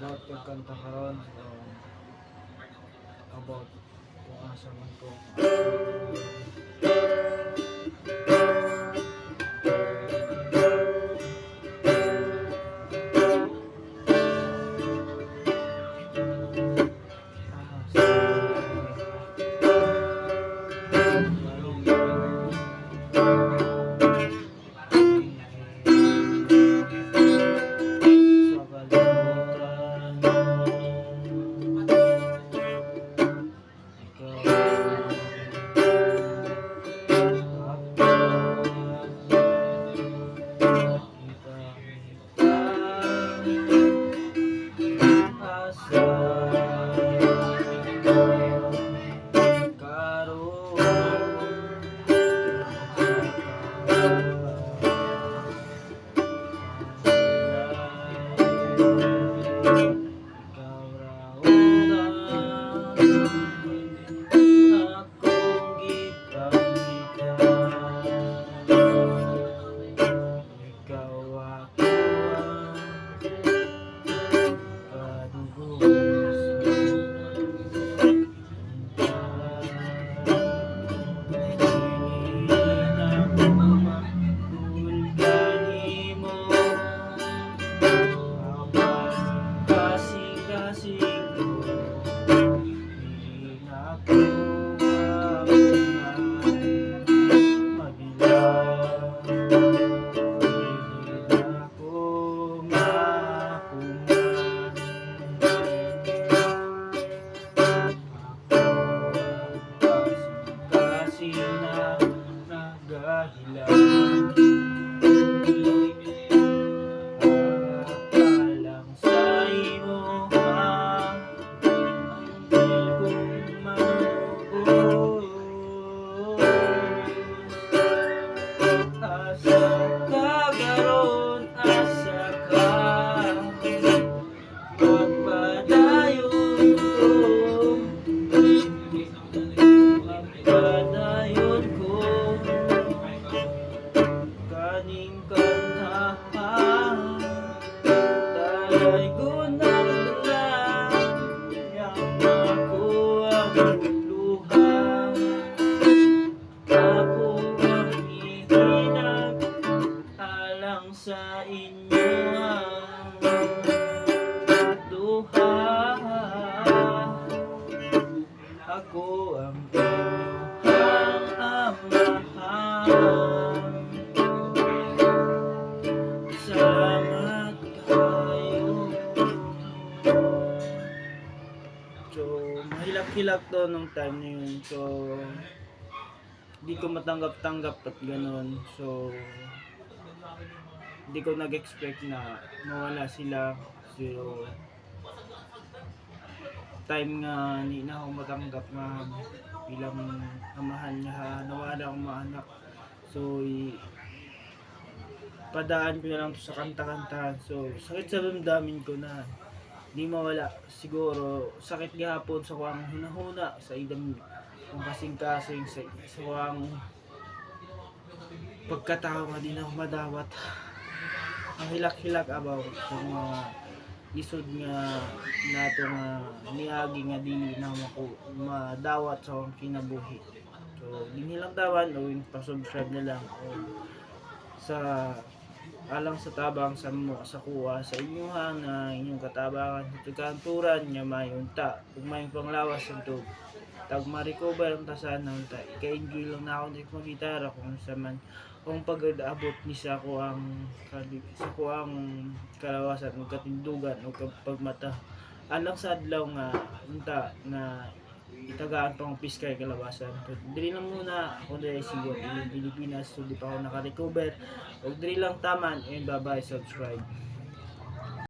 about kay kanta karon about kung asa man ko sa inyo ang duha. Ako ang inyong amahan. Salamat kayo. So, mahilak-hilak to nung time na yun. So, di ko matanggap-tanggap at ganun. So, hindi ko nag-expect na mawala sila. So, time nga hindi na ako matanggap na bilang amahan niya, nawala akong mga anak. So, padaan ko na lang to sa kanta-kantahan. So, sakit sa damdamin ko na hindi mawala. Siguro, sakit gahapon sa kuwang hunahuna, sa idam kung kasing-kasing, sa kuwang pagkatao nga di na ako madawat. Ang hilak-hilak about sa mga isod nga nato nga niagi nga di na madawat sa akong kinabuhi. So, di nilang tawan o pa-subscribe na lang o sa alang sa tabang sa mo sa kuha sa inyong na inyong katabangan sa kanturan nga mayunta kung may panglawas ito tag ma-recover ang tasanan ta ka-enjoy lang na ako sa magitara kung sa man kung pag-abot ni sa ko ang kalawasan ug katindugan ug pagmata alang sa adlaw nga unta na itagaan pang piskay kalawasan. So, dili lang muna ako dahil sigot in Pilipinas so di pa ako naka-recover ug dili lang taman and bye-bye, subscribe.